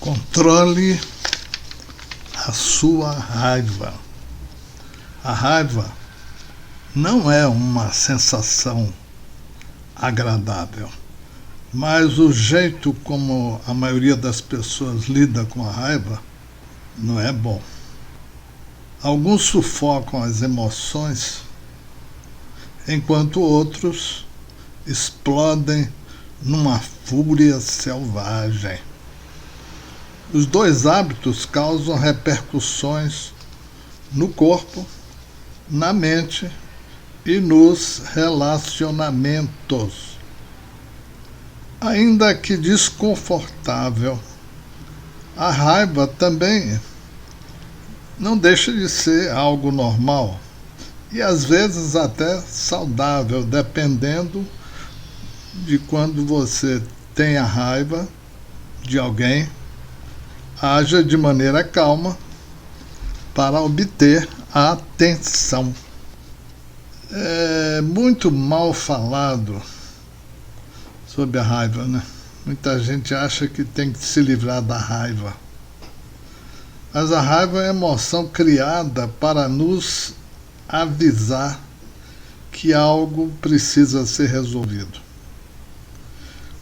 Controle a sua raiva. A raiva não é uma sensação agradável, mas o jeito como a maioria das pessoas lida com a raiva não é bom. Alguns sufocam as emoções, enquanto outros explodem numa fúria selvagem. Os dois hábitos causam repercussões no corpo, na mente e nos relacionamentos. Ainda que desconfortável, a raiva também não deixa de ser algo normal e às vezes até saudável, dependendo de quando você tem a raiva de alguém. Haja de maneira calma para obter a atenção. É muito mal falado sobre a raiva, né? Muita gente acha que tem que se livrar da raiva. Mas a raiva é uma emoção criada para nos avisar que algo precisa ser resolvido.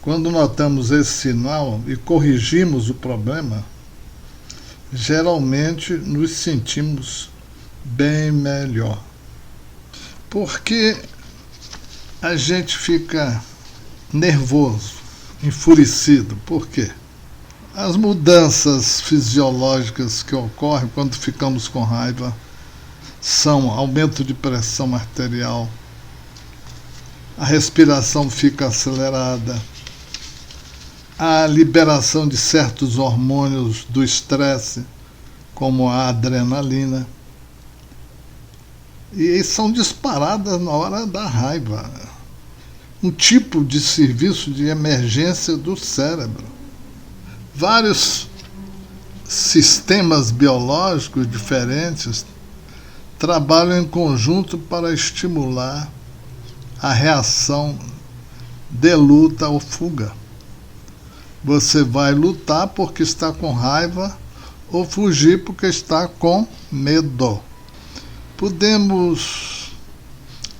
Quando notamos esse sinal e corrigimos o problema, geralmente nos sentimos bem melhor. Porque a gente fica nervoso, enfurecido. Por quê? As mudanças fisiológicas que ocorrem quando ficamos com raiva são aumento de pressão arterial, a respiração fica acelerada, a liberação de certos hormônios do estresse, como a adrenalina, e são disparadas na hora da raiva. Um tipo de serviço de emergência do cérebro. Vários sistemas biológicos diferentes trabalham em conjunto para estimular a reação de luta ou fuga. Você vai lutar porque está com raiva ou fugir porque está com medo. Podemos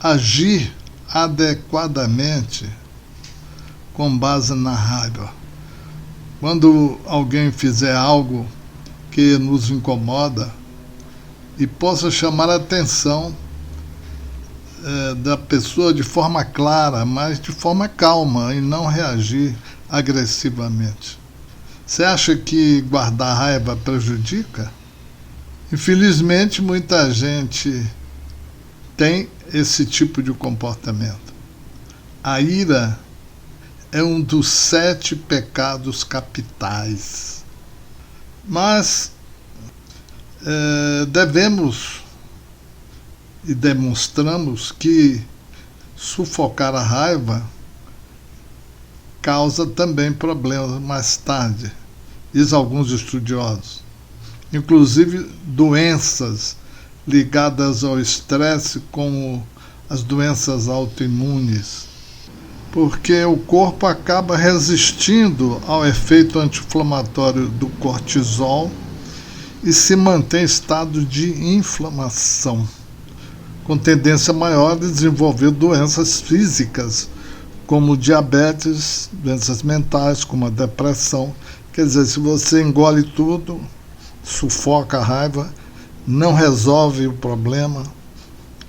agir adequadamente com base na raiva. Quando alguém fizer algo que nos incomoda e possa chamar a atenção da pessoa de forma clara, mas de forma calma e não reagir agressivamente. Você acha que guardar raiva prejudica? Infelizmente, muita gente tem esse tipo de comportamento. A ira é um dos 7 pecados capitais. Mas devemos e demonstramos que sufocar a raiva causa também problemas mais tarde, diz alguns estudiosos, inclusive doenças ligadas ao estresse, como as doenças autoimunes, porque o corpo acaba resistindo ao efeito anti-inflamatório do cortisol e se mantém em estado de inflamação, com tendência maior de desenvolver doenças físicas, como diabetes, doenças mentais, como a depressão. Quer dizer, se você engole tudo, sufoca a raiva, não resolve o problema,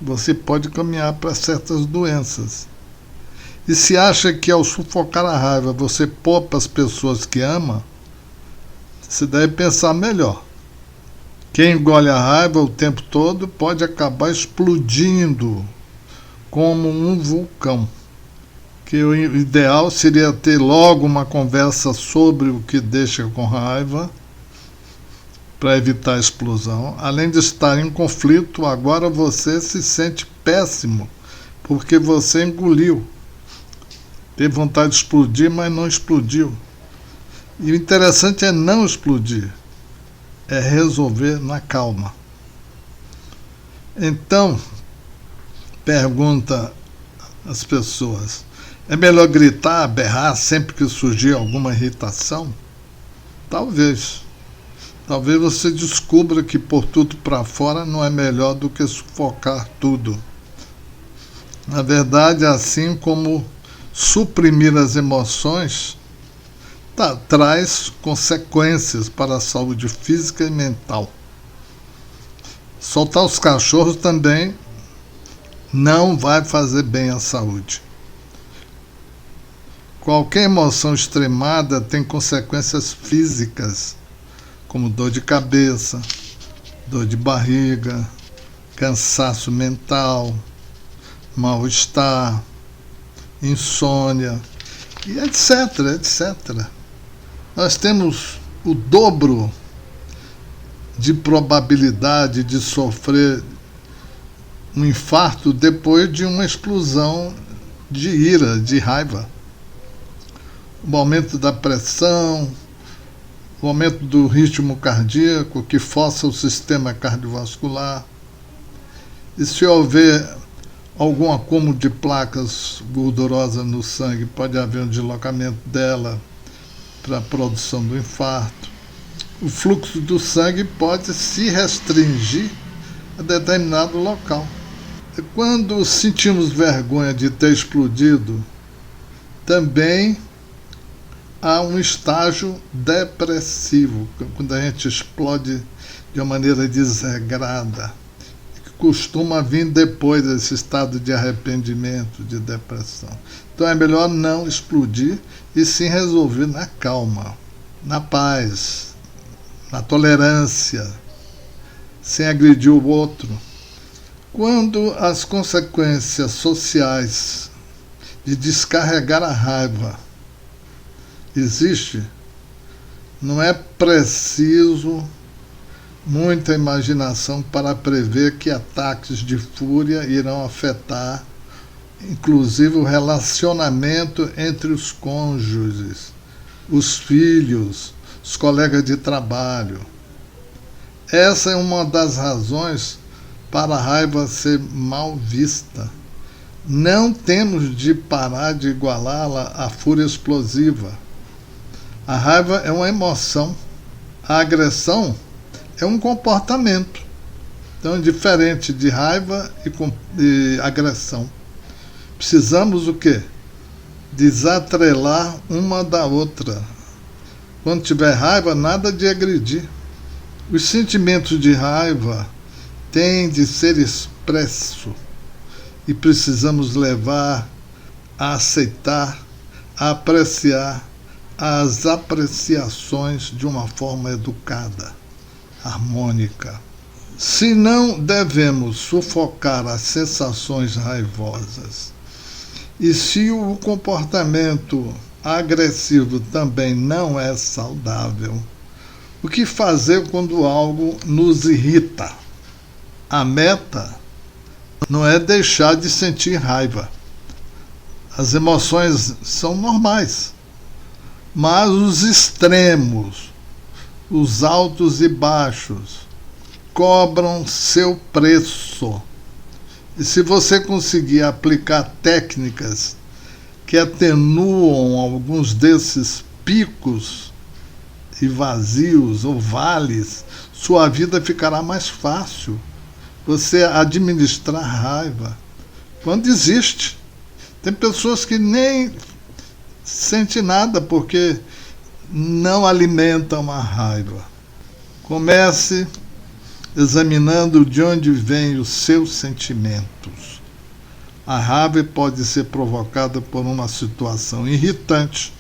você pode caminhar para certas doenças. E se acha que ao sufocar a raiva você poupa as pessoas que ama, você deve pensar melhor. Quem engole a raiva o tempo todo pode acabar explodindo como um vulcão. Que o ideal seria ter logo uma conversa sobre o que deixa com raiva, para evitar a explosão. Além de estar em conflito, agora você se sente péssimo, porque você engoliu. Teve vontade de explodir, mas não explodiu. E o interessante é não explodir, é resolver na calma. Então, pergunta às pessoas: é melhor gritar, berrar sempre que surgir alguma irritação? Talvez. Talvez você descubra que pôr tudo para fora não é melhor do que sufocar tudo. Na verdade, assim como suprimir as emoções traz consequências para a saúde física e mental. Soltar os cachorros também não vai fazer bem à saúde. Qualquer emoção extremada tem consequências físicas, como dor de cabeça, dor de barriga, cansaço mental, mal-estar, insônia, e etc, etc. Nós temos o dobro de probabilidade de sofrer um infarto depois de uma explosão de ira, de raiva. O aumento da pressão, o aumento do ritmo cardíaco, que força o sistema cardiovascular. E se houver algum acúmulo de placas gordurosas no sangue, pode haver um deslocamento dela para a produção do infarto. O fluxo do sangue pode se restringir a determinado local. E quando sentimos vergonha de ter explodido, também há um estágio depressivo, quando a gente explode de uma maneira desregrada, que costuma vir depois desse estado de arrependimento, de depressão. Então é melhor não explodir e sim resolver na calma, na paz, na tolerância, sem agredir o outro. Quando as consequências sociais de descarregar a raiva existe, não é preciso muita imaginação para prever que ataques de fúria irão afetar, inclusive, o relacionamento entre os cônjuges, os filhos, os colegas de trabalho. Essa é uma das razões para a raiva ser mal vista. Não temos de parar de igualá-la à fúria explosiva. A raiva é uma emoção. A agressão é um comportamento. Então, é diferente de raiva e agressão. Precisamos o quê? Desatrelar uma da outra. Quando tiver raiva, nada de agredir. Os sentimentos de raiva têm de ser expressos e precisamos levar a aceitar, a apreciar as apreciações de uma forma educada, harmônica. Se não devemos sufocar as sensações raivosas, e se o comportamento agressivo também não é saudável, o que fazer quando algo nos irrita? A meta não é deixar de sentir raiva. As emoções são normais, mas os extremos, os altos e baixos, cobram seu preço. E se você conseguir aplicar técnicas que atenuam alguns desses picos e vazios ou vales, sua vida ficará mais fácil. Você administrar raiva quando existe. Tem pessoas que nem sentem nada porque não alimentam a raiva. Comece examinando de onde vêm os seus sentimentos. A raiva pode ser provocada por uma situação irritante,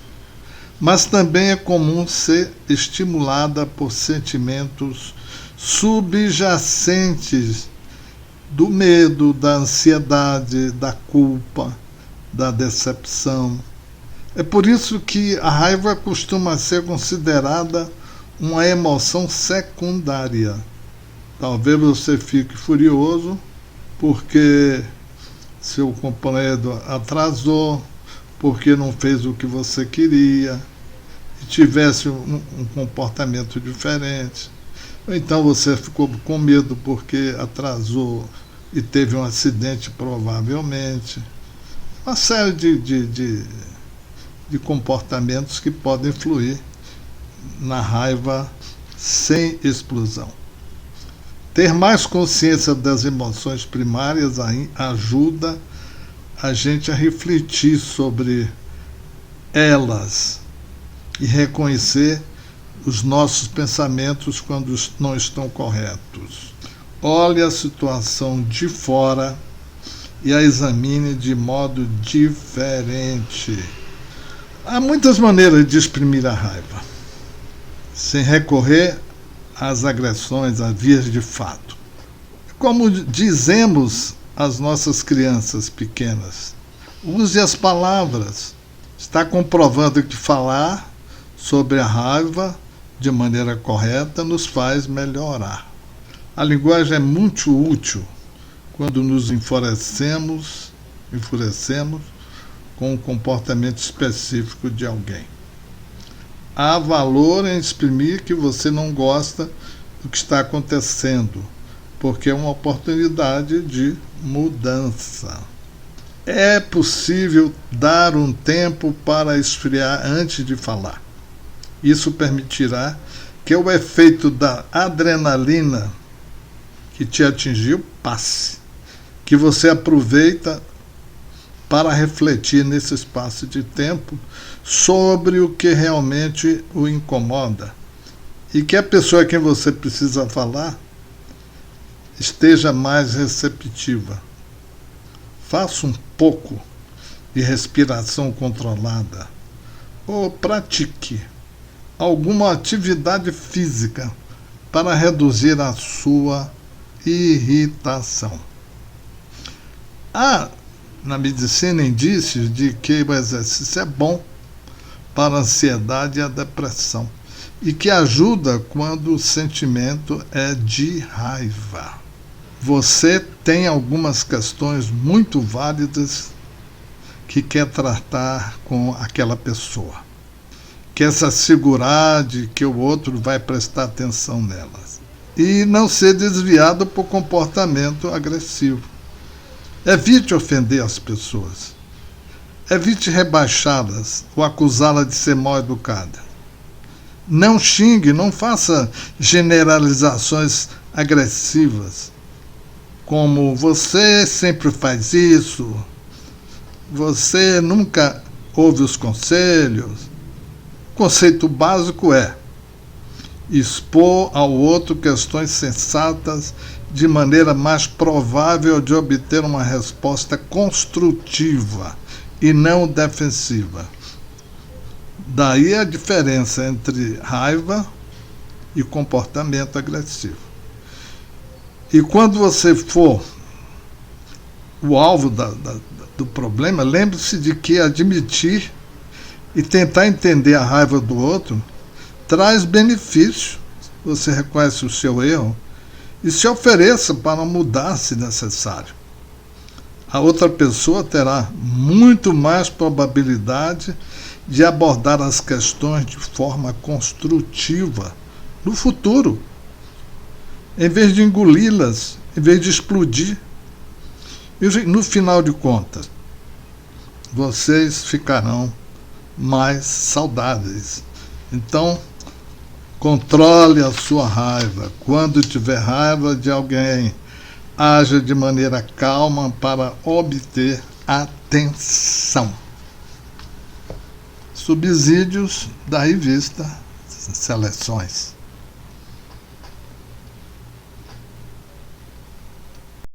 mas também é comum ser estimulada por sentimentos subjacentes do medo, da ansiedade, da culpa, da decepção. É por isso que a raiva costuma ser considerada uma emoção secundária. Talvez você fique furioso porque seu companheiro atrasou, porque não fez o que você queria, e tivesse um comportamento diferente. Ou então você ficou com medo porque atrasou e teve um acidente, provavelmente. Uma série de comportamentos que podem fluir na raiva sem explosão. Ter mais consciência das emoções primárias ajuda a gente a refletir sobre elas e reconhecer os nossos pensamentos quando não estão corretos. Olhe a situação de fora e a examine de modo diferente. Há muitas maneiras de exprimir a raiva, sem recorrer às agressões, às vias de fato. Como dizemos às nossas crianças pequenas, use as palavras. Está comprovando que falar sobre a raiva de maneira correta nos faz melhorar. A linguagem é muito útil quando nos enfurecemos com um comportamento específico de alguém. Há valor em exprimir que você não gosta do que está acontecendo, porque é uma oportunidade de mudança. É possível dar um tempo para esfriar antes de falar. Isso permitirá que o efeito da adrenalina que te atingiu passe, que você aproveita para refletir nesse espaço de tempo sobre o que realmente o incomoda e que a pessoa a quem você precisa falar esteja mais receptiva. Faça um pouco de respiração controlada ou pratique alguma atividade física para reduzir a sua irritação. Há na medicina indícios de que o exercício é bom para a ansiedade e a depressão e que ajuda quando o sentimento é de raiva. Você tem algumas questões muito válidas que quer tratar com aquela pessoa. Quer se assegurar de que o outro vai prestar atenção nelas. E não ser desviado por comportamento agressivo. Evite ofender as pessoas. Evite rebaixá-las ou acusá-las de ser mal educada. Não xingue, não faça generalizações agressivas, como você sempre faz isso, você nunca ouve os conselhos. O conceito básico é expor ao outro questões sensatas de maneira mais provável de obter uma resposta construtiva e não defensiva. Daí a diferença entre raiva e comportamento agressivo. E quando você for o alvo do problema, lembre-se de que admitir e tentar entender a raiva do outro traz benefício. Você reconhece o seu erro e se ofereça para mudar se necessário. A outra pessoa terá muito mais probabilidade de abordar as questões de forma construtiva no futuro, em vez de engoli-las, em vez de explodir. E no final de contas, vocês ficarão mais saudáveis. Então, controle a sua raiva. Quando tiver raiva de alguém, haja de maneira calma para obter atenção. Subsídios da revista Seleções.